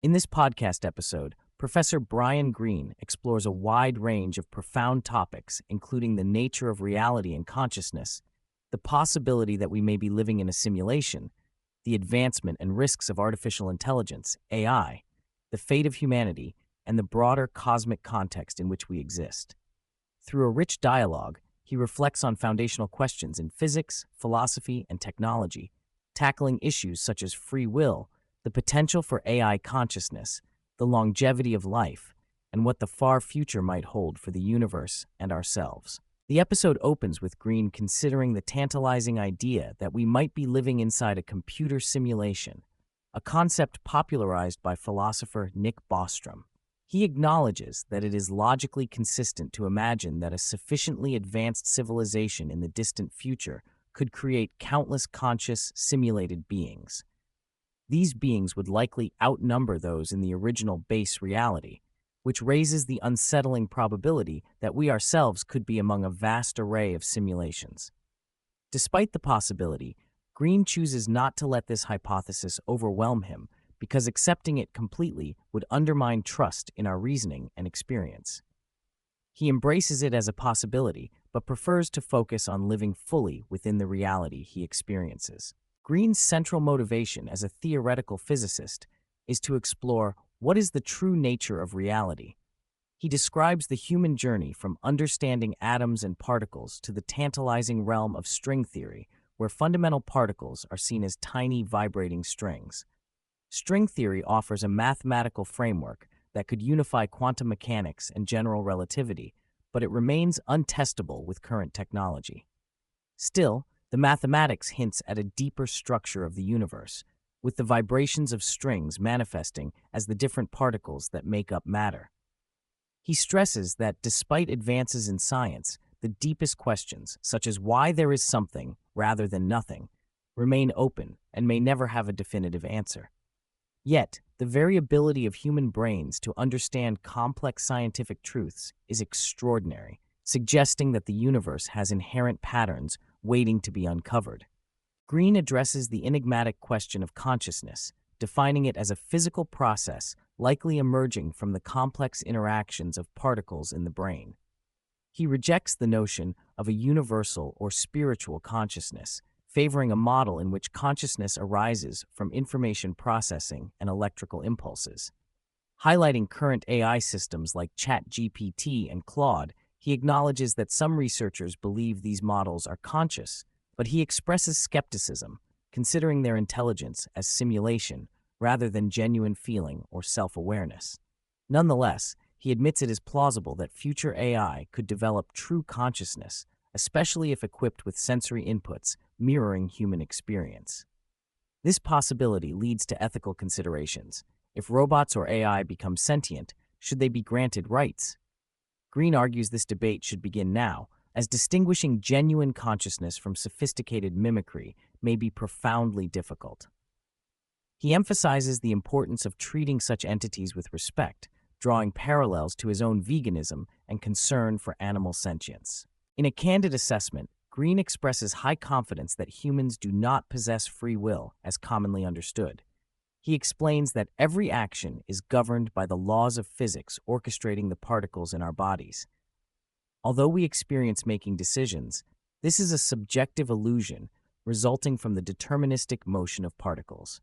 In this podcast episode, Professor Brian Greene explores a wide range of profound topics, including the nature of reality and consciousness, the possibility that we may be living in a simulation, the advancement and risks of artificial intelligence, AI, the fate of humanity, and the broader cosmic context in which we exist. Through a rich dialogue, he reflects on foundational questions in physics, philosophy, and technology, tackling issues such as free will, the potential for AI consciousness, the longevity of life, and what the far future might hold for the universe and ourselves. The episode opens with Greene considering the tantalizing idea that we might be living inside a computer simulation, a concept popularized by philosopher Nick Bostrom. He acknowledges that it is logically consistent to imagine that a sufficiently advanced civilization in the distant future could create countless conscious, simulated beings. These beings would likely outnumber those in the original base reality, which raises the unsettling probability that we ourselves could be among a vast array of simulations. Despite the possibility, Greene chooses not to let this hypothesis overwhelm him because accepting it completely would undermine trust in our reasoning and experience. He embraces it as a possibility, but prefers to focus on living fully within the reality he experiences. Greene's central motivation as a theoretical physicist is to explore what is the true nature of reality. He describes the human journey from understanding atoms and particles to the tantalizing realm of string theory, where fundamental particles are seen as tiny vibrating strings. String theory offers a mathematical framework that could unify quantum mechanics and general relativity, but it remains untestable with current technology. Still, the mathematics hints at a deeper structure of the universe, with the vibrations of strings manifesting as the different particles that make up matter. He stresses that despite advances in science, the deepest questions, such as why there is something rather than nothing, remain open and may never have a definitive answer. Yet, the variability of human brains to understand complex scientific truths is extraordinary, suggesting that the universe has inherent patterns waiting to be uncovered. Greene addresses the enigmatic question of consciousness, defining it as a physical process likely emerging from the complex interactions of particles in the brain. He rejects the notion of a universal or spiritual consciousness, favoring a model in which consciousness arises from information processing and electrical impulses. Highlighting current AI systems like ChatGPT and Claude, he acknowledges that some researchers believe these models are conscious, but he expresses skepticism, considering their intelligence as simulation rather than genuine feeling or self-awareness. Nonetheless, he admits it is plausible that future AI could develop true consciousness, especially if equipped with sensory inputs mirroring human experience. This possibility leads to ethical considerations. If robots or AI become sentient, should they be granted rights? Greene argues this debate should begin now, as distinguishing genuine consciousness from sophisticated mimicry may be profoundly difficult. He emphasizes the importance of treating such entities with respect, drawing parallels to his own veganism and concern for animal sentience. In a candid assessment, Greene expresses high confidence that humans do not possess free will as commonly understood. He explains that every action is governed by the laws of physics orchestrating the particles in our bodies. Although we experience making decisions, this is a subjective illusion resulting from the deterministic motion of particles.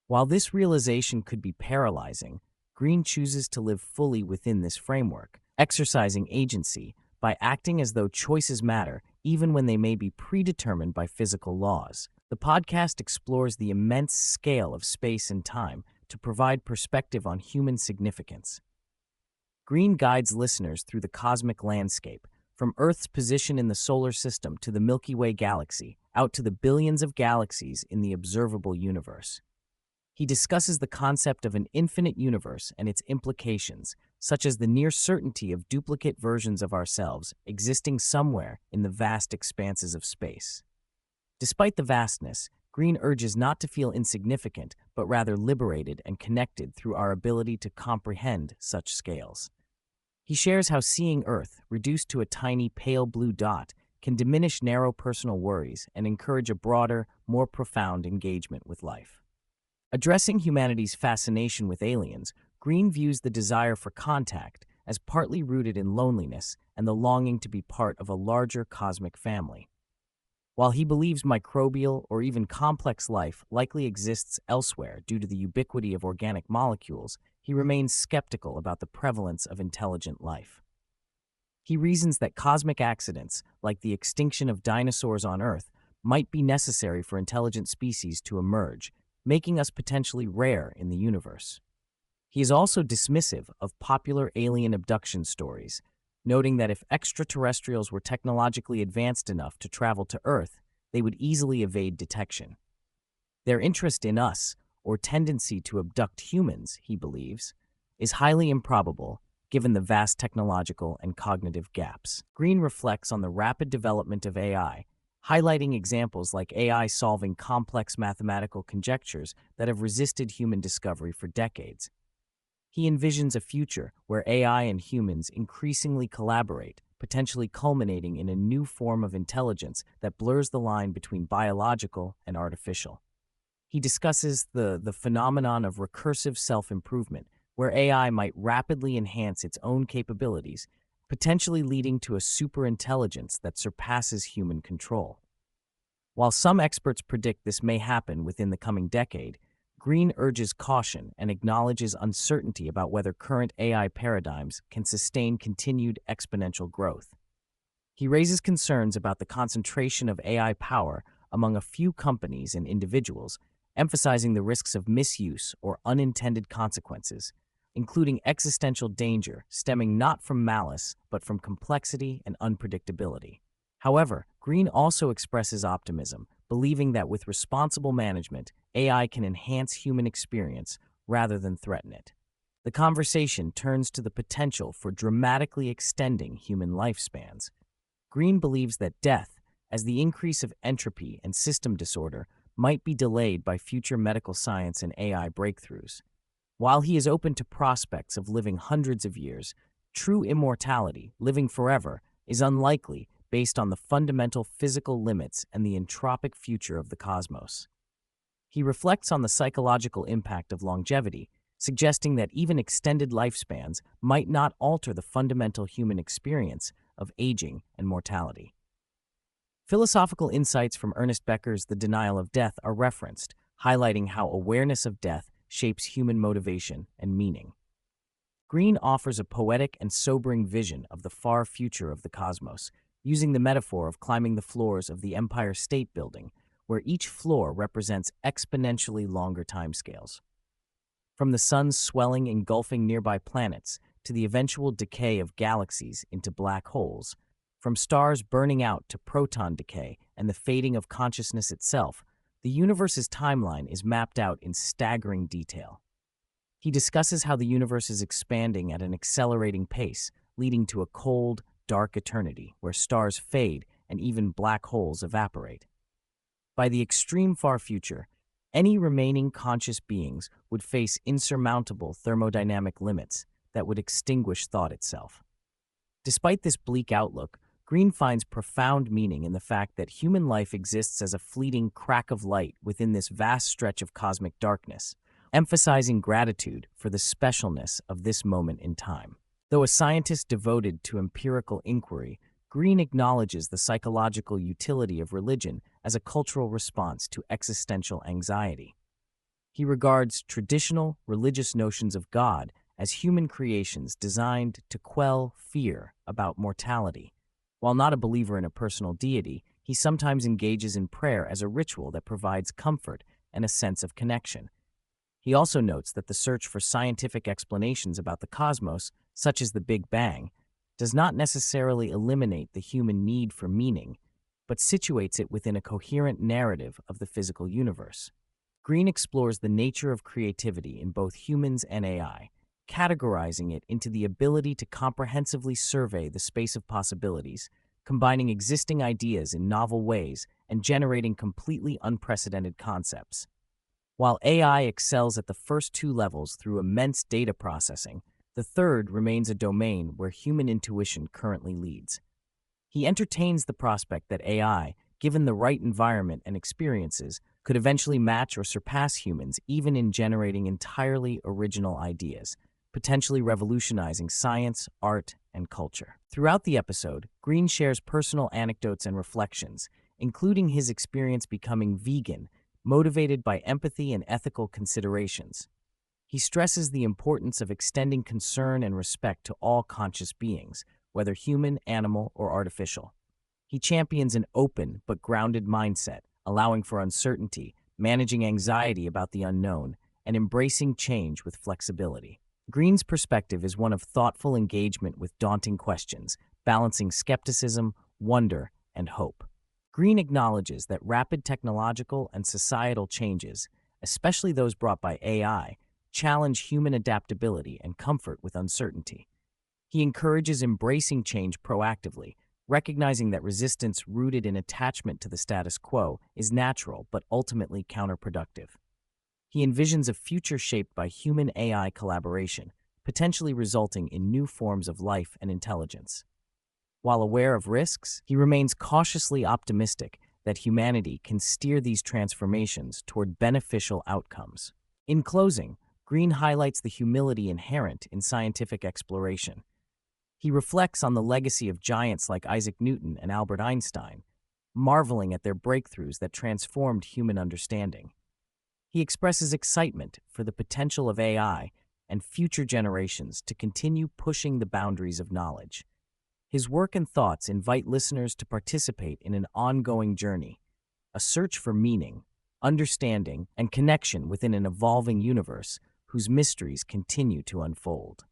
While this realization could be paralyzing, Greene chooses to live fully within this framework, exercising agency by acting as though choices matter even when they may be predetermined by physical laws. The podcast explores the immense scale of space and time to provide perspective on human significance. Greene guides listeners through the cosmic landscape, from Earth's position in the solar system to the Milky Way galaxy, out to the billions of galaxies in the observable universe. He discusses the concept of an infinite universe and its implications, such as the near certainty of duplicate versions of ourselves existing somewhere in the vast expanses of space. Despite the vastness, Greene urges not to feel insignificant, but rather liberated and connected through our ability to comprehend such scales. He shares how seeing Earth, reduced to a tiny pale blue dot, can diminish narrow personal worries and encourage a broader, more profound engagement with life. Addressing humanity's fascination with aliens, Greene views the desire for contact as partly rooted in loneliness and the longing to be part of a larger cosmic family. While he believes microbial or even complex life likely exists elsewhere due to the ubiquity of organic molecules, he remains skeptical about the prevalence of intelligent life. He reasons that cosmic accidents, like the extinction of dinosaurs on Earth, might be necessary for intelligent species to emerge, making us potentially rare in the universe. He is also dismissive of popular alien abduction stories, noting that if extraterrestrials were technologically advanced enough to travel to Earth, they would easily evade detection. Their interest in us, or tendency to abduct humans, he believes, is highly improbable given the vast technological and cognitive gaps. Greene reflects on the rapid development of AI, highlighting examples like AI solving complex mathematical conjectures that have resisted human discovery for decades. He envisions a future where AI and humans increasingly collaborate, potentially culminating in a new form of intelligence that blurs the line between biological and artificial. He discusses the phenomenon of recursive self-improvement, where AI might rapidly enhance its own capabilities, potentially leading to a superintelligence that surpasses human control. While some experts predict this may happen within the coming decade, Greene urges caution and acknowledges uncertainty about whether current AI paradigms can sustain continued exponential growth. He raises concerns about the concentration of AI power among a few companies and individuals, emphasizing the risks of misuse or unintended consequences, including existential danger stemming not from malice but from complexity and unpredictability. However, Greene also expresses optimism, believing that with responsible management, AI can enhance human experience rather than threaten it. The conversation turns to the potential for dramatically extending human lifespans. Greene believes that death, as the increase of entropy and system disorder, might be delayed by future medical science and AI breakthroughs. While he is open to prospects of living hundreds of years, true immortality, living forever, is unlikely based on the fundamental physical limits and the entropic future of the cosmos. He reflects on the psychological impact of longevity, suggesting that even extended lifespans might not alter the fundamental human experience of aging and mortality. Philosophical insights from Ernest Becker's The Denial of Death are referenced, highlighting how awareness of death shapes human motivation and meaning. Greene offers a poetic and sobering vision of the far future of the cosmos, using the metaphor of climbing the floors of the Empire State Building, where each floor represents exponentially longer timescales. From the sun's swelling engulfing nearby planets to the eventual decay of galaxies into black holes, from stars burning out to proton decay and the fading of consciousness itself, the universe's timeline is mapped out in staggering detail. He discusses how the universe is expanding at an accelerating pace, leading to a cold, dark eternity where stars fade and even black holes evaporate. By the extreme far future, any remaining conscious beings would face insurmountable thermodynamic limits that would extinguish thought itself. Despite this bleak outlook, Greene finds profound meaning in the fact that human life exists as a fleeting crack of light within this vast stretch of cosmic darkness, emphasizing gratitude for the specialness of this moment in time. Though a scientist devoted to empirical inquiry, Greene acknowledges the psychological utility of religion as a cultural response to existential anxiety. He regards traditional religious notions of God as human creations designed to quell fear about mortality. While not a believer in a personal deity, he sometimes engages in prayer as a ritual that provides comfort and a sense of connection. He also notes that the search for scientific explanations about the cosmos, such as the Big Bang, does not necessarily eliminate the human need for meaning, but situates it within a coherent narrative of the physical universe. Greene explores the nature of creativity in both humans and AI, categorizing it into the ability to comprehensively survey the space of possibilities, combining existing ideas in novel ways and generating completely unprecedented concepts. While AI excels at the first two levels through immense data processing, the third remains a domain where human intuition currently leads. He entertains the prospect that AI, given the right environment and experiences, could eventually match or surpass humans even in generating entirely original ideas, potentially revolutionizing science, art, and culture. Throughout the episode, Greene shares personal anecdotes and reflections, including his experience becoming vegan, motivated by empathy and ethical considerations. He stresses the importance of extending concern and respect to all conscious beings, whether human, animal, or artificial. He champions an open but grounded mindset, allowing for uncertainty, managing anxiety about the unknown, and embracing change with flexibility. Greene's perspective is one of thoughtful engagement with daunting questions, balancing skepticism, wonder, and hope. Greene acknowledges that rapid technological and societal changes, especially those brought by AI, challenge human adaptability and comfort with uncertainty. He encourages embracing change proactively, recognizing that resistance rooted in attachment to the status quo is natural but ultimately counterproductive. He envisions a future shaped by human-AI collaboration, potentially resulting in new forms of life and intelligence. While aware of risks, he remains cautiously optimistic that humanity can steer these transformations toward beneficial outcomes. In closing, Greene highlights the humility inherent in scientific exploration. He reflects on the legacy of giants like Isaac Newton and Albert Einstein, marveling at their breakthroughs that transformed human understanding. He expresses excitement for the potential of AI and future generations to continue pushing the boundaries of knowledge. His work and thoughts invite listeners to participate in an ongoing journey, a search for meaning, understanding, and connection within an evolving universe whose mysteries continue to unfold.